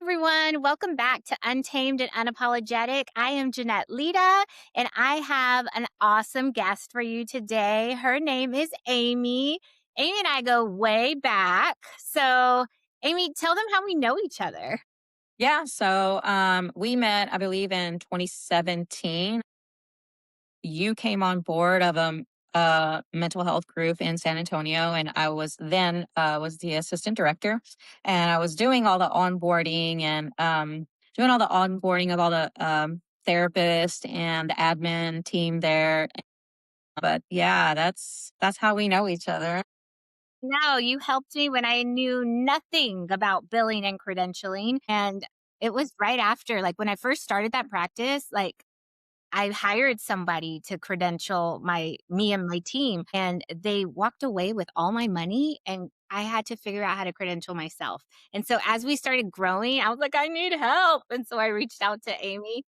everyone. Welcome back to Untamed and Unapologetic. I am Jeanette Lira, and I have an awesome guest for you today. Her name is Aimee. Aimee and I go way back. So, Aimee, tell them how we know each other. We met, I believe, in 2017. You came on board of a mental health group in San Antonio, and I was then was the assistant director, and I was doing all the onboarding and doing all the onboarding of all the therapists and the admin team there. But yeah, that's how we know each other. No, you helped me when I knew nothing about billing and credentialing. And it was right after, like, when I first started that practice, like, I hired somebody to credential me and my team, and they walked away with all my money, and I had to figure out how to credential myself. And so as we started growing, I was like, "I need help." And so I reached out to Aimee.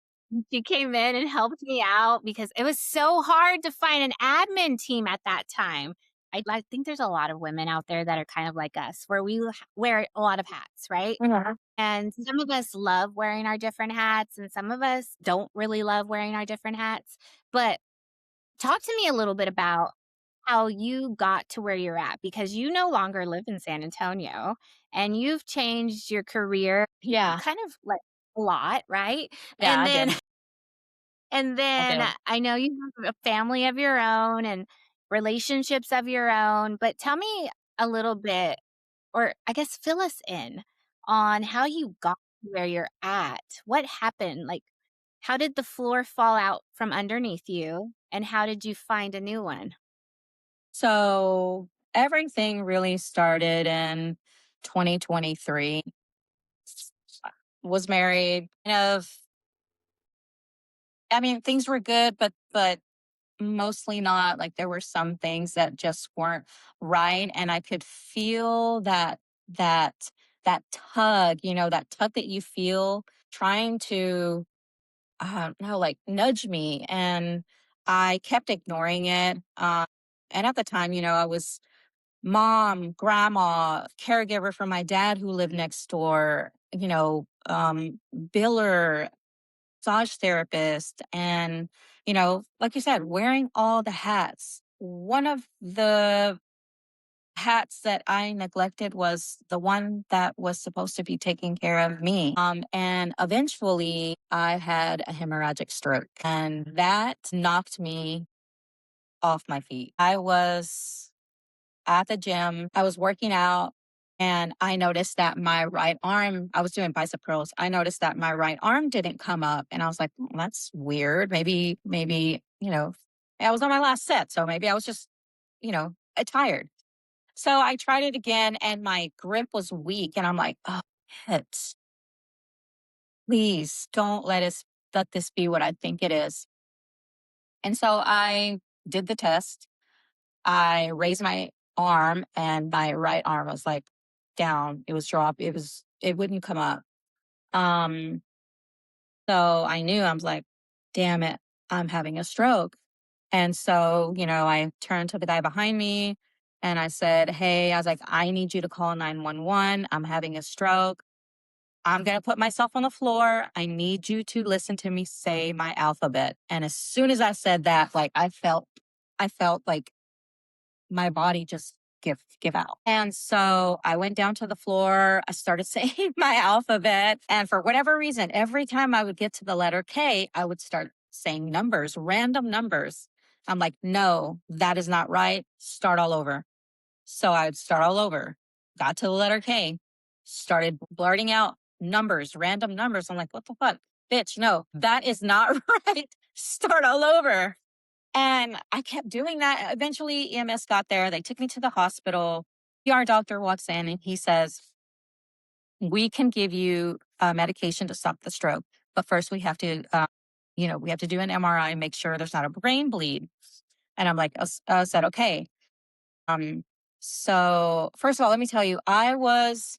She came in and helped me out because it was so hard to find an admin team at that time. I think there's a lot of women out there that are kind of like us, where we wear a lot of hats, right? Mhm. And some of us love wearing our different hats, and some of us don't really love wearing our different hats. But talk to me a little bit about how you got to where you're at, because you no longer live in San Antonio and you've changed your career Yeah, kind of like a lot, right? yeah, And I then did. and I then did. I know you have a family of your own and relationships of your own, but tell me a little bit, or I guess fill us in on how you got to where you're at. What happened? Like, how did the floor fall out from underneath you? And how did you find a new one? So everything really started in 2023. Was married, I mean, things were good, but mostly not. Like there were some things that just weren't right, and I could feel that that tug, that tug that you feel trying to no, like nudge me, and I kept ignoring it. And at the time, I was mom, grandma, caregiver for my dad who lived next door, biller, massage therapist, and, like you said, wearing all the hats. One of the hats that I neglected was the one that was supposed to be taking care of me. And eventually I had a hemorrhagic stroke, and that knocked me off my feet. I was at the gym. I was working out, and I noticed that my right arm, I was doing bicep curls. I noticed that my right arm didn't come up. And I was like, That's weird. Maybe, I was on my last set. So maybe I was just, tired." So I tried it again, and my grip was weak. And I'm like, Oh, shit, please don't let this be what I think it is. And so I did the test. I raised my arm, and my right arm was like down. It was dropped. It wouldn't come up. Um, so I knew, I was like, damn it, I'm having a stroke. And so, I turned to the guy behind me and I said, Hey, I was like, I need you to call 911. I'm having a stroke. I'm going to put myself on the floor. I need you to listen to me say my alphabet. And as soon as I said that, like I felt like my body just give out. And so I went down to the floor. I started saying my alphabet. And for whatever reason, every time I would get to the letter K, I would start saying numbers, random numbers. I'm like, no, that is not right. Start all over. So I would start all over. Got to the letter K, started blurting out numbers, random numbers. I'm like, what the fuck? Bitch, no, that is not right. Start all over. And I kept doing that. Eventually, EMS got there. They took me to the hospital. Our doctor walks in and he says, We can give you medication to stop the stroke. But first, we have to do an MRI and make sure there's not a brain bleed. And I'm like, said, okay. Um, so, first of all, let me tell you, I was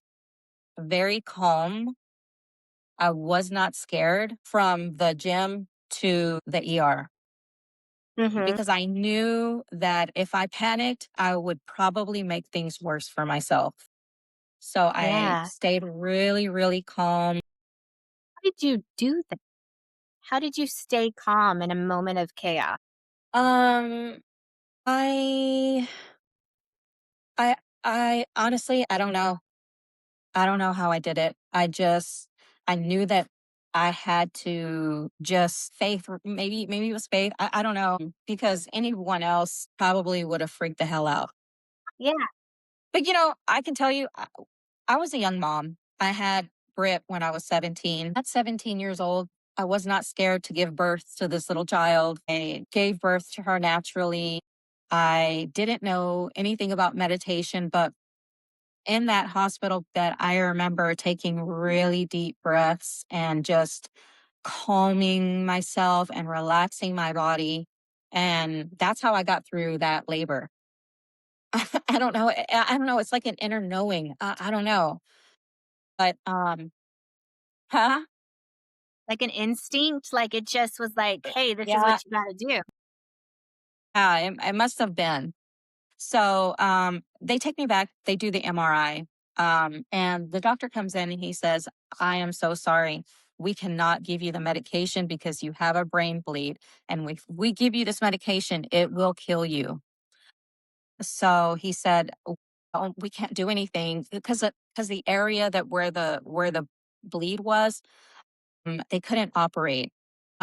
very calm. I was not scared from the gym to the ER, Mhm. because I knew that if I panicked, I would probably make things worse for myself. So I Yeah. stayed really, really calm. did you do that? How did you stay calm in a moment of chaos? Um, I I I honestly, I don't know. I don't know how I did it. I knew that I had to just faith, or maybe it was faith. I don't know, because anyone else probably would have freaked the hell out. Yeah. But I can tell you, I was a young mom. I had Brit when I was 17. At 17 years old, I was not scared to give birth to this little child. I gave birth to her naturally. I didn't know anything about meditation, but in that hospital bed, I remember taking really deep breaths and just calming myself and relaxing my body. And that's how I got through that labor. I don't know. I don't know. It's like an inner knowing. I don't know. But huh? Like an instinct? Like it just was like, hey, this is Yeah, what you got to do. yeah, it must have been. So they take me back. They do the MRI. And the doctor comes in and he says, I am so sorry. We cannot give you the medication because you have a brain bleed. And if we give you this medication, it will kill you. So he said, "Oh, we can't do anything because the area that where the bleed was, they couldn't operate.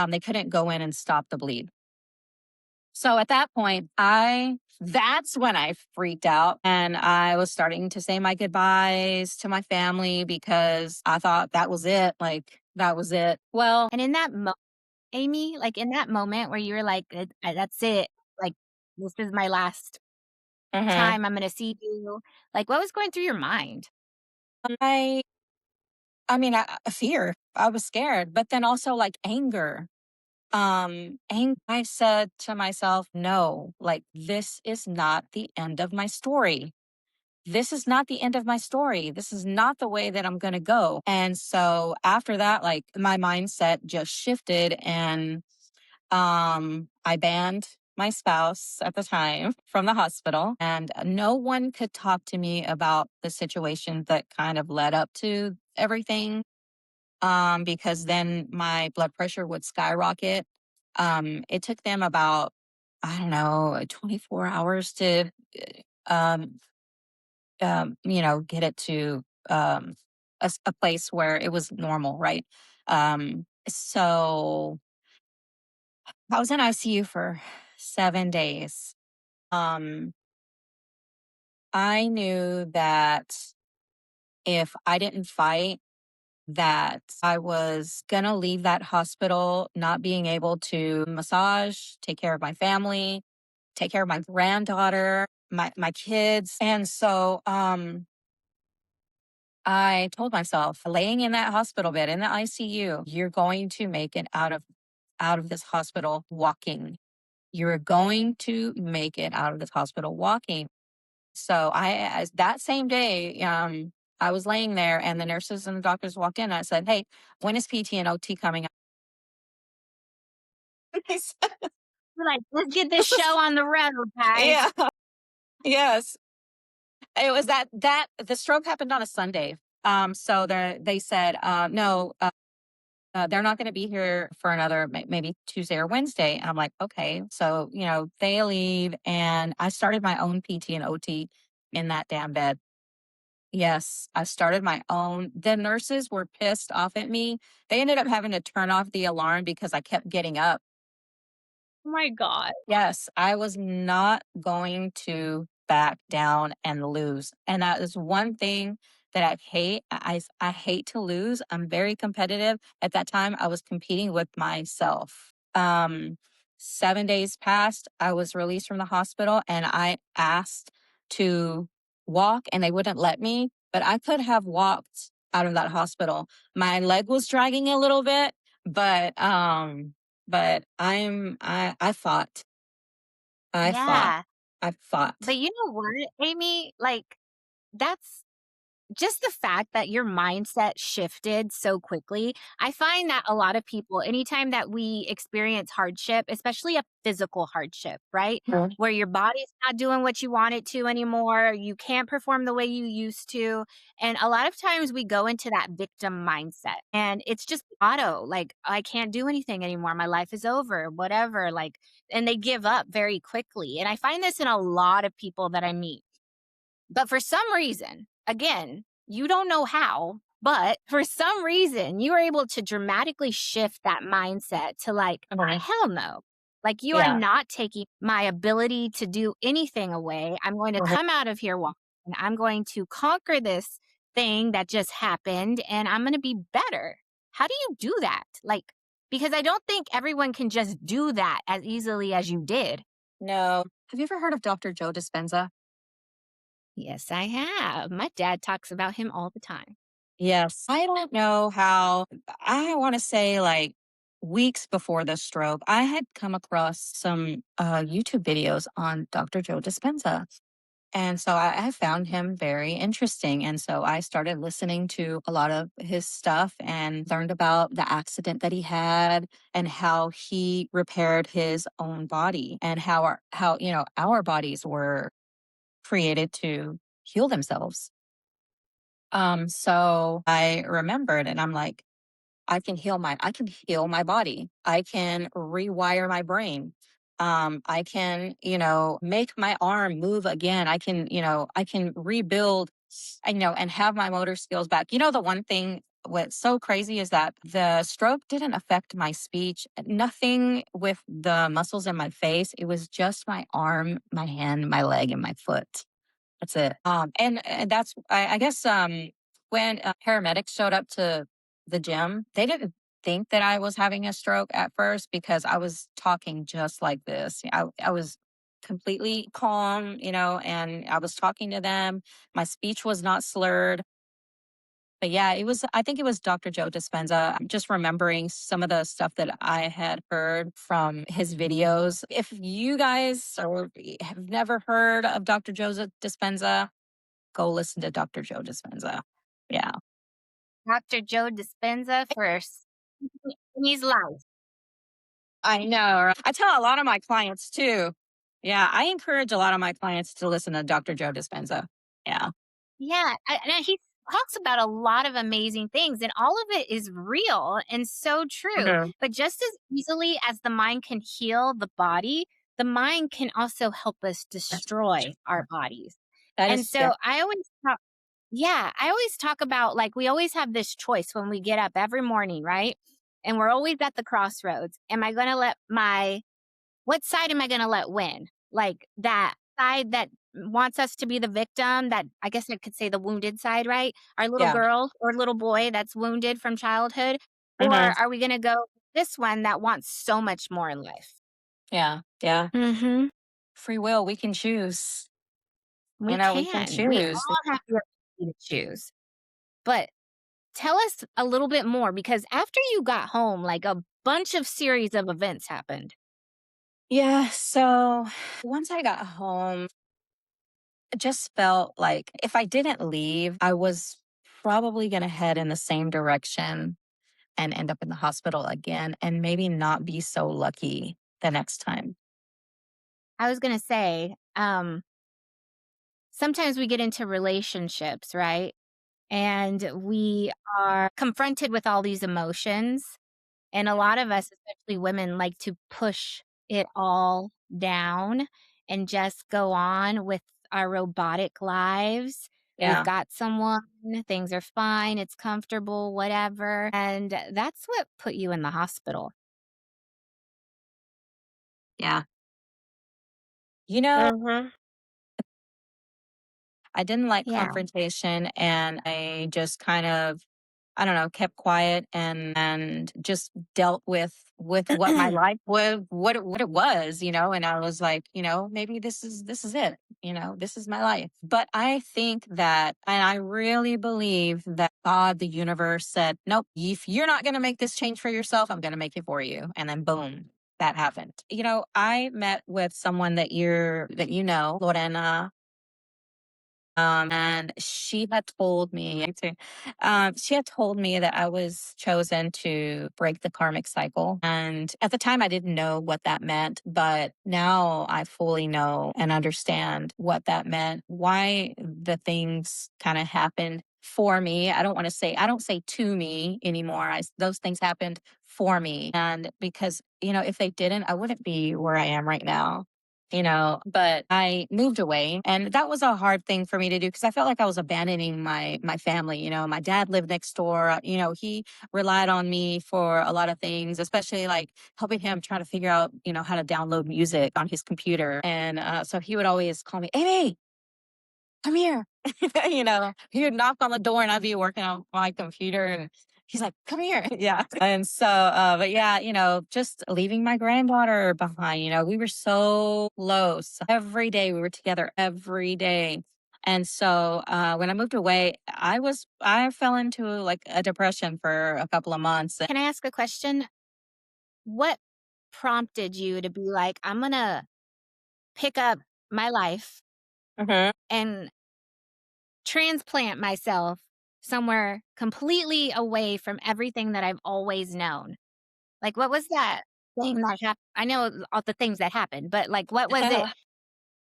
They couldn't go in and stop the bleed. So at that point, that's when I freaked out and I was starting to say my goodbyes to my family because I thought that was it. Like that was it. Well, And in that moment, Aimee, like in that moment where you were like, That's it. Like, this is my last mhm, time I'm going to see you." Like, what was going through your mind? I I mean, fear. I was scared, but then also like anger. I said to myself, no, like this is not the end of my story. This is not the end of my story. This is not the way that I'm going to go. And so after that, like my mindset just shifted and I banned my spouse at the time from the hospital and no one could talk to me about the situation that kind of led up to everything because then my blood pressure would skyrocket. It took them about, I don't know, 24 hours to um, get it to a place where it was normal, right? So I was in ICU for 7 days. Um, I knew that if I didn't fight, that I was gonna leave that hospital not being able to massage, take care of my family, take care of my granddaughter, my kids. And so I told myself, laying in that hospital bed in the ICU, you're going to make it out of this hospital walking. You're going to make it out of this hospital walking. So that same day, I was laying there and the nurses and the doctors walked in. And I said, "Hey, when is PT and OT coming up?" They said, You're like, let's get this show on the road, guys. yeah, yes. It was that the stroke happened on a Sunday. So they said, no, they're not going to be here for another maybe Tuesday or Wednesday. And I'm like, okay. So, they leave and I started my own PT and OT in that damn bed. Yes, I started my own. The nurses were pissed off at me. They ended up having to turn off the alarm because I kept getting up. Oh my God. Yes, I was not going to back down and lose. And that is one thing that I hate. I hate to lose. I'm very competitive. At that time, I was competing with myself. 7 days passed. I was released from the hospital and I asked to walk and they wouldn't let me, but I could have walked out of that hospital. My leg was dragging a little bit, but I fought. I fought. Yeah. I fought. But you know what, Aimee? Like, that's just the fact that your mindset shifted so quickly. I find that a lot of people, anytime that we experience hardship, especially a physical hardship, right? Mhm. Where your body's not doing what you want it to anymore, you can't perform the way you used to. And a lot of times we go into that victim mindset and it's just auto, like, I can't do anything anymore. My life is over, whatever. Like, and they give up very quickly. And I find this in a lot of people that I meet. But for some reason, again, you don't know how, but for some reason, you were able to dramatically shift that mindset to like, Okay. hell no. Like, you are Yeah. not taking my ability to do anything away. I'm going to Mhm. come out of here walking. I'm going to conquer this thing that just happened and I'm going to be better. How do you do that? Like, because I don't think everyone can just do that as easily as you did. No. Have you ever heard of Dr. Joe Dispenza? Yes, I have. My dad talks about him all the time. Yes. I don't know how, I want to say like weeks before the stroke, I had come across some YouTube videos on Dr. Joe Dispenza. And so I found him very interesting. And so I started listening to a lot of his stuff and learned about the accident that he had and how he repaired his own body and how, our bodies were created to heal themselves. So I remembered and I'm like, I can heal my body. I can rewire my brain. I can, make my arm move again. I can rebuild, and have my motor skills back. The one thing what's so crazy is that the stroke didn't affect my speech, nothing with the muscles in my face. It was just my arm, my hand, my leg, and my foot. That's it. And that's, I guess, when paramedics showed up to the gym, they didn't think that I was having a stroke at first because I was talking just like this. I was completely calm, and I was talking to them. My speech was not slurred. But yeah, I think it was Dr. Joe Dispenza. I'm just remembering some of the stuff that I had heard from his videos. If you guys have never heard of Dr. Joe Dispenza, go listen to Dr. Joe Dispenza. Yeah. Dr. Joe Dispenza for Skinny's life. I know. Right? I tell a lot of my clients too. Yeah, I encourage a lot of my clients to listen to Dr. Joe Dispenza. Yeah. Yeah, and he talks about a lot of amazing things, and all of it is real and so true. Mhm. But just as easily as the mind can heal the body, the mind can also help us destroy our bodies. That And is, yeah. so I always talk about like we always have this choice when we get up every morning, right? And we're always at the crossroads. Am I going to let my what side am I gonna let win? Like, that side that wants us to be the victim, that I guess I could say the wounded side, right? Our little Yeah. girl or little boy that's wounded from childhood? Or Mhm. are we gonna go this one that wants so much more in life? Yeah. Yeah. Mhm. Free will, we can choose. We We can can. We choose. all have the ability to choose. But tell us a little bit more because after you got home, like, a bunch of series of events happened. Yeah. So once I got home, it just felt like if I didn't leave, I was probably going to head in the same direction and end up in the hospital again and maybe not be so lucky the next time. I was gonna say, sometimes we get into relationships, right? And we are confronted with all these emotions. And a lot of us, especially women, like to push it all down and just go on with our robotic lives. We've Yeah. got someone, things are fine, it's comfortable, whatever. And that's what put you in the hospital. Yeah. You know, Mhm. I didn't like Yeah. confrontation and I just kind of, I don't know, kept quiet and just dealt with what my life was, what it was, and I was like, maybe this is it, this is my life. But I think that, and I really believe that God, the universe said, nope, if you're not going to make this change for yourself, I'm going to make it for you. And then boom, that happened. I met with someone that Lorena. And she had told me that I was chosen to break the karmic cycle. And at the time, I didn't know what that meant, but now I fully know and understand what that meant, why the things kind of happened for me. I don't say to me anymore. Those things happened for me. And because, if they didn't, I wouldn't be where I am right now. But I moved away, and that was a hard thing for me to do because I felt like I was abandoning my family. My dad lived next door. He relied on me for a lot of things, especially like helping him try to figure out how to download music on his computer. And so he would always call me, Amy, come here. He would knock on the door and I'd be working on my computer and he's like, come here. Yeah. And so, but yeah, just leaving my granddaughter behind, we were so close. Every day we were together every day. And so when I moved away, I fell into like a depression for a couple of months. Can I ask a question? What prompted you to be like, I'm going to pick up my life Mhm. and transplant myself somewhere completely away from everything that I've always known? Like, what was that thing that happened? I know all the things that happened, but like, what was it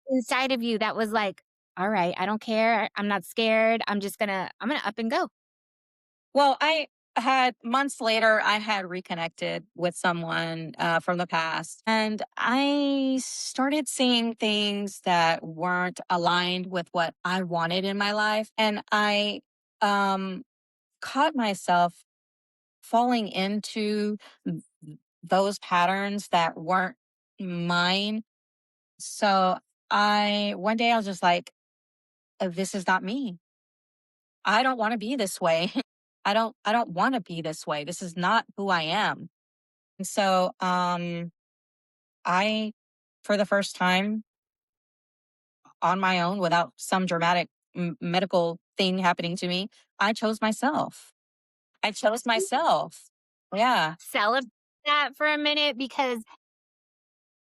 inside of you that was like, all right, I don't care. I'm not scared. I'm going to up and go. Well, I had months later, I had reconnected with someone from the past, and I started seeing things that weren't aligned with what I wanted in my life. And I um, caught myself falling into those patterns that weren't mine. So one day I was just like, this is not me. I don't want to be this way. I don't want to be this way. This is not who I am. And so I for the first time on my own without some dramatic medical thing happening to me, I chose myself. I chose myself. Yeah. Celebrate that for a minute because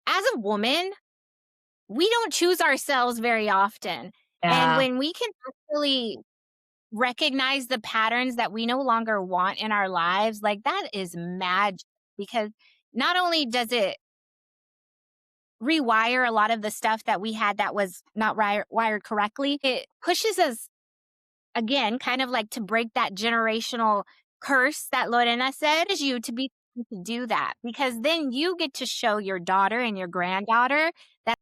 as a woman, we don't choose ourselves very often. And Yeah. when we can actually recognize the patterns that we no longer want in our lives, like that is magic because not only does it rewire a lot of the stuff that we had that was not wired correctly, it pushes us again, kind of like to break that generational curse that Lorena said, is you to be able to do that because then you get to show your daughter and your granddaughter that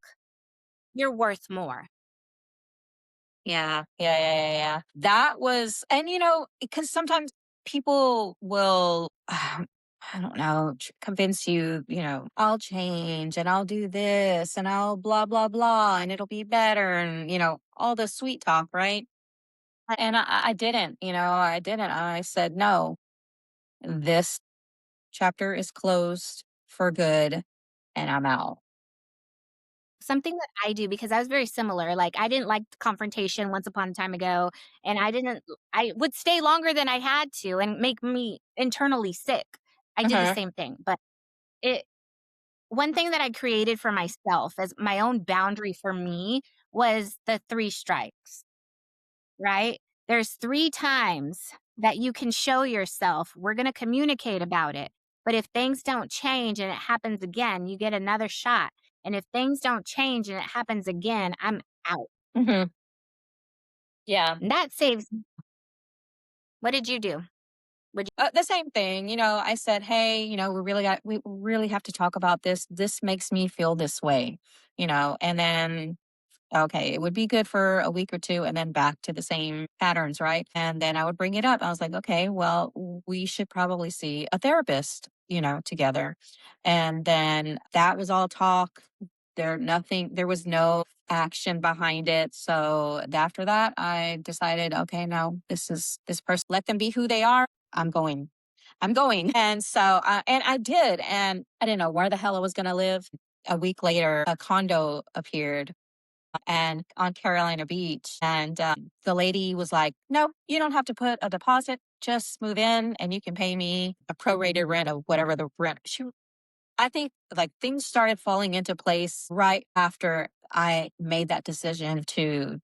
you're worth more. Yeah. Yeah. Yeah. Yeah. Yeah. That was, and because sometimes people will, I don't know, convince you, I'll change and I'll do this and I'll blah, blah, blah, and it'll be better. And, all the sweet talk, right? And I didn't, I didn't. I said, no, this chapter is closed for good and I'm out. Something that I do because I was very similar. Like I didn't like confrontation once upon a time ago, and I would stay longer than I had to and make me internally sick. I did the Hmm. same thing, but it one thing that I created for myself as my own boundary for me was the 3 strikes, right? There's 3 times that you can show yourself, "We're gonna communicate about it, but if things don't change and it happens again, you get another shot, and if things don't change and it happens again, I'm out." Hmm. Yeah. And that saves what did you do? Would The same thing, I said, hey, we really have to talk about this. This makes me feel this way, and then okay, it would be good for a week or two and then back to the same patterns, right? And then I would bring it up. I was like, okay, well, we should probably see a therapist, together. And then that was all talk. There was no action behind it. So after that, I decided, okay, no, this person, let them be who they are. I'm going. I'm going. And so, and I did. And I didn't know where the hell I was going to live. A week later, a condo appeared and on Carolina Beach. And the lady was like, no, you don't have to put a deposit. Just move in and you can pay me a prorated rent of whatever the rent. I think like things started falling into place right after I made that decision to,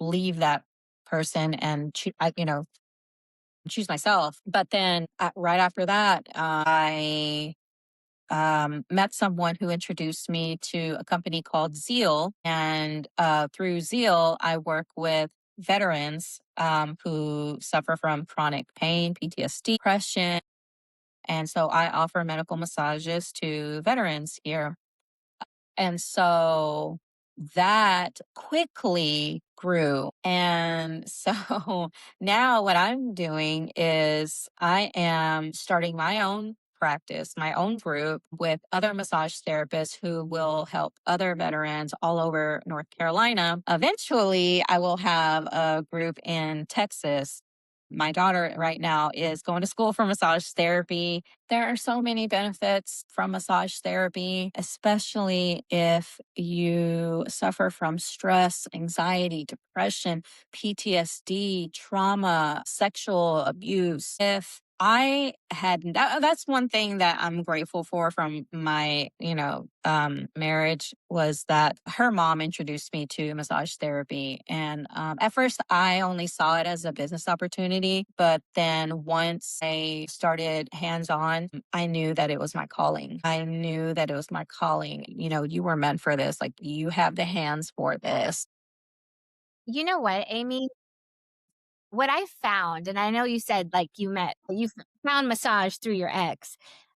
leave that person and choose myself. But then right after that, I met someone who introduced me to a company called Zeal. And through Zeal, I work with veterans who suffer from chronic pain, PTSD, depression. And so I offer medical massages to veterans here. And so that quickly grew. And so now what I'm doing is I am starting my own practice, my own group with other massage therapists who will help other veterans all over North Carolina. Eventually, I will have a group in Texas. My daughter right now is going to school for massage therapy. There are so many benefits from massage therapy, especially if you suffer from stress, anxiety, depression, PTSD, trauma, sexual abuse. If I had that's one thing that I'm grateful for from my, marriage was that her mom introduced me to massage therapy. And at first, I only saw it as a business opportunity. But then once I started hands on, I knew that it was my calling. I knew that it was my calling. You were meant for this. Like, you have the hands for this. You know what, Amy? What I found, and I know you said like you found massage through your ex.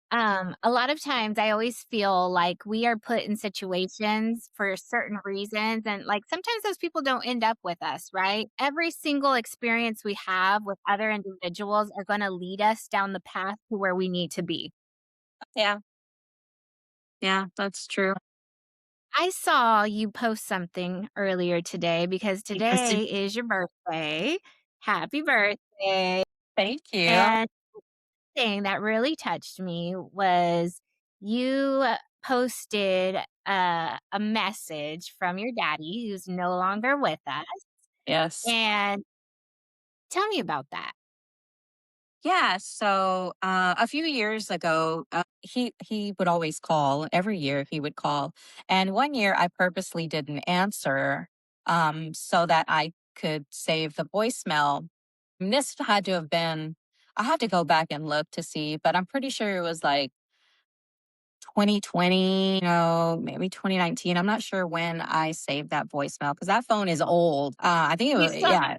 A lot of times I always feel like we are put in situations for certain reasons. And like sometimes those people don't end up with us, right? Every single experience we have with other individuals are going to lead us down the path to where we need to be. Yeah. Yeah, that's true. I saw you post something earlier today because Yes. today is your birthday. Happy birthday. Thank you. And thing that really touched me was you posted a message from your daddy who's no longer with us. Yes. And tell me about that. Yeah. So a few years ago, he would always call. Every year he would call, and one year I purposely didn't answer, so that I could save the voicemail. And this had to have been. I have to go back and look to see, but I'm pretty sure it was like 2020, maybe 2019. I'm not sure when I saved that voicemail because that phone is old. I think it You was, still yeah,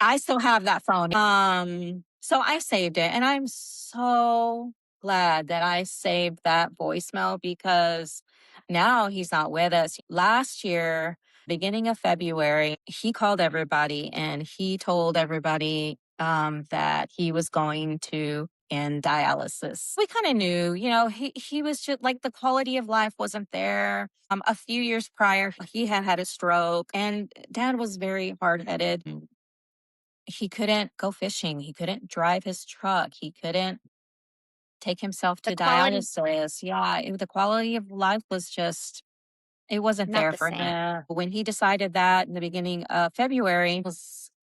I still have that phone. So I saved it, and I'm so glad that I saved that voicemail because now he's not with us. Last year, beginning of February, he called everybody and he told everybody that he was going to end dialysis. We kind of knew, he was just like the quality of life wasn't there. A few years prior, he had had a stroke, and dad was very hard headed. He couldn't go fishing. He couldn't drive his truck. He couldn't take himself the to quality dialysis. Yeah, the quality of life was just, it wasn't not there the for same. him. When he decided that in the beginning of February,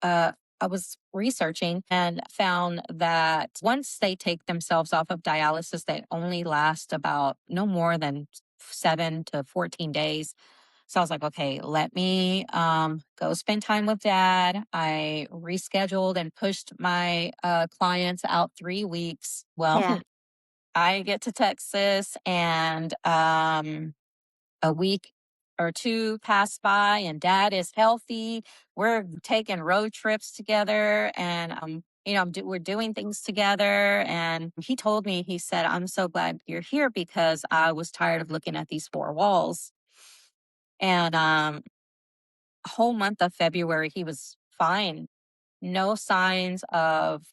I was researching and found that once they take themselves off of dialysis, they only last about no more than 7 to 14 days. So I was like, okay, let me go spend time with dad. I rescheduled and pushed my clients out 3 weeks. Well, Yeah. I get to Texas, and a week or two pass by, and dad is healthy. We're taking road trips together, and we're doing things together. And he told me, he said, I'm so glad you're here because I was tired of looking at these four walls. And whole month of February, he was fine. No signs of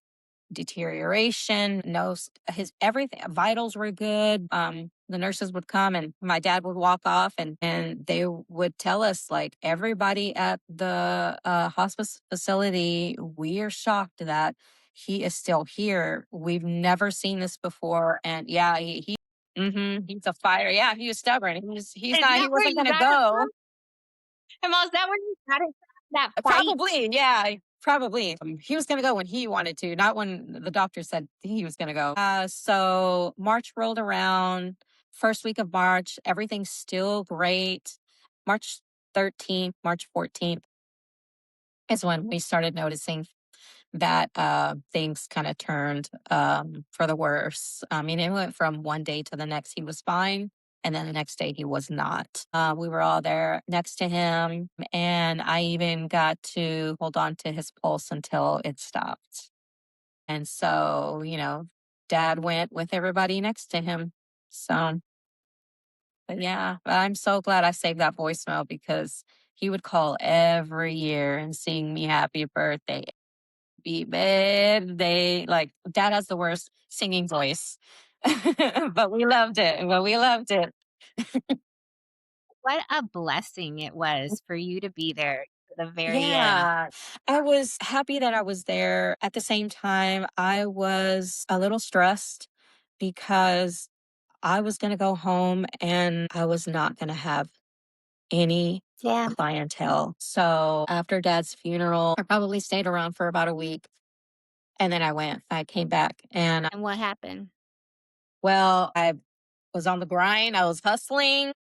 deterioration. No, his everything vitals were good. The nurses would come and my dad would walk off, and they would tell us like everybody at the hospice facility, we are shocked that he is still here. We've never seen this before, and yeah, he's a fire. Yeah, he was stubborn. He's Is not. He that where wasn't you going to got it go. from? Emma, is that where you got it from? That fight? Probably, yeah, probably. He was gonna go when he wanted to, not when the doctor said he was gonna go. So March rolled around, first week of March, everything's still great. March 13th, March 14th, is when we started noticing that things kind of turned for the worse. I mean, it went from one day to the next, he was fine. And then the next day, he was not. We were all there next to him. And I even got to hold on to his pulse until it stopped. And so, dad went with everybody next to him. So, but yeah, but I'm so glad I saved that voicemail because he would call every year and sing me happy birthday be bad. They like dad has the worst singing voice. But we loved it. But we loved it. What a blessing it was for you to be there to the very end. Yeah. I was happy that I was there. At the same time, I was a little stressed because I was going to go home and I was not going to have any Yeah. clientele. So after dad's funeral, I probably stayed around for about a week and then I came back and And what happened? well, I was on the grind. I was hustling.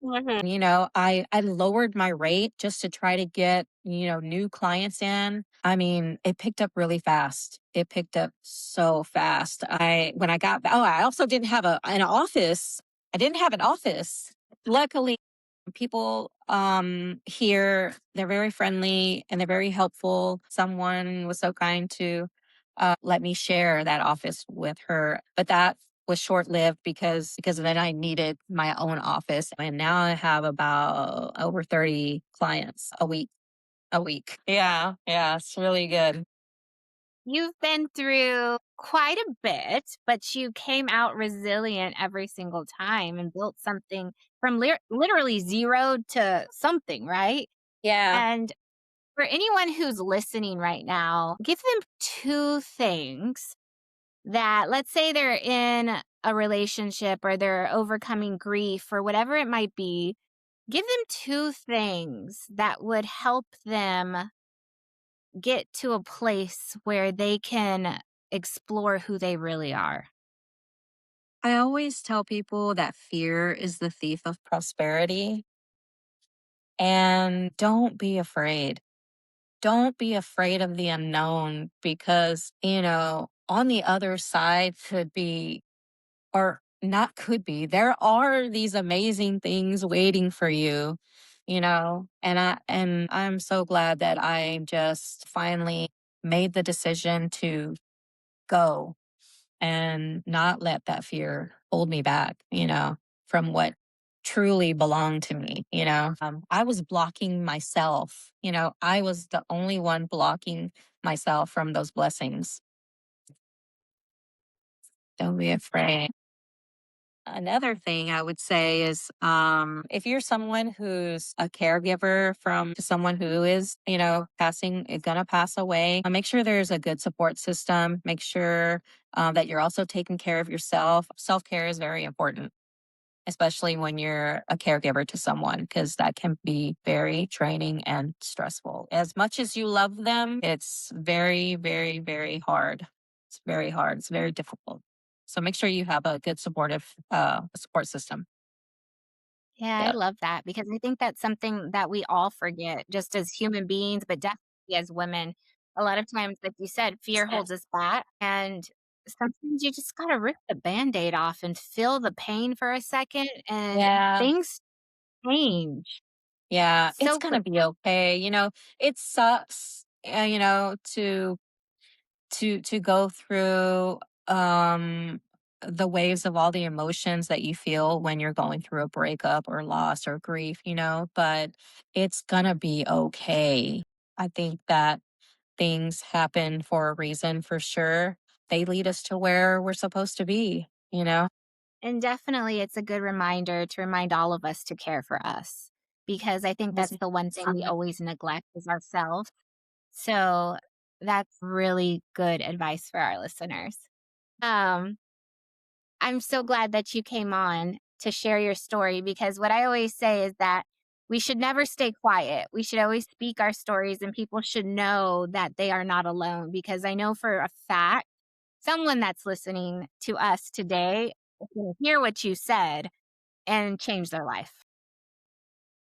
Mhm. I lowered my rate just to try to get, new clients in. I mean, it picked up really fast. It picked up so fast. When I got, oh, I also didn't have an office. I didn't have an office. Luckily, people here, they're very friendly and they're very helpful. Someone was so kind to let me share that office with her, but that was short lived because then I needed my own office, and now I have about over 30 clients a week. A week. Yeah, yeah, it's really good. You've been through quite a bit, but you came out resilient every single time and built something from literally 0 to something, right? Yeah. And for anyone who's listening right now, give them 2 things that, let's say they're in a relationship or they're overcoming grief or whatever it might be, give them 2 things that would help them get to a place where they can explore who they really are. I always tell people that fear is the thief of prosperity, and don't be afraid. Don't be afraid of the unknown because, on the other side could be, or not could be, there are these amazing things waiting for you, and I'm so glad that I just finally made the decision to go and not let that fear hold me back, from what truly belonged to me. I was blocking myself, I was the only one blocking myself from those blessings. Don't be afraid. Another thing I would say is if you're someone who's a caregiver from someone who is, gonna pass away, make sure there's a good support system. Make sure that you're also taking care of yourself. Self care is very important, especially when you're a caregiver to someone, because that can be very draining and stressful. As much as you love them, it's very, very, very hard. It's very hard. It's very difficult. So make sure you have a good supportive support system. Yeah, I Yeah. love that because I think that's something that we all forget just as human beings, but definitely as women. A lot of times, like you said, fear holds us back. And sometimes you just got to rip the band aid off and feel the pain for a second, and Yeah. things change Yeah. It's so going to quick. be okay. It sucks, to go through the waves of all the emotions that you feel when you're going through a breakup or loss or grief, but it's gonna be okay. I think that things happen for a reason for sure. They lead us to where we're supposed to be. And definitely, it's a good reminder to remind all of us to care for us because I think that's Listen. the one thing we always neglect is ourselves. So that's really good advice for our listeners. Um, I'm so glad that you came on to share your story because what I always say is that we should never stay quiet. We should always speak our stories, and people should know that they are not alone. Because I know for a fact, someone that's listening to us today will hear what you said and change their life.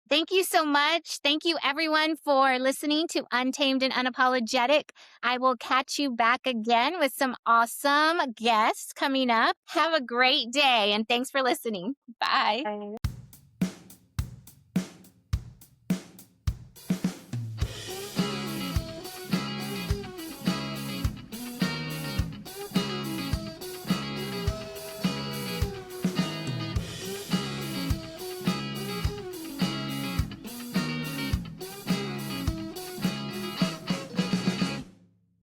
Thank you so much. Thank you, everyone, for listening to Untamed and Unapologetic. I will catch you back again with some awesome guests coming up. Have a great day, and thanks for listening. Bye.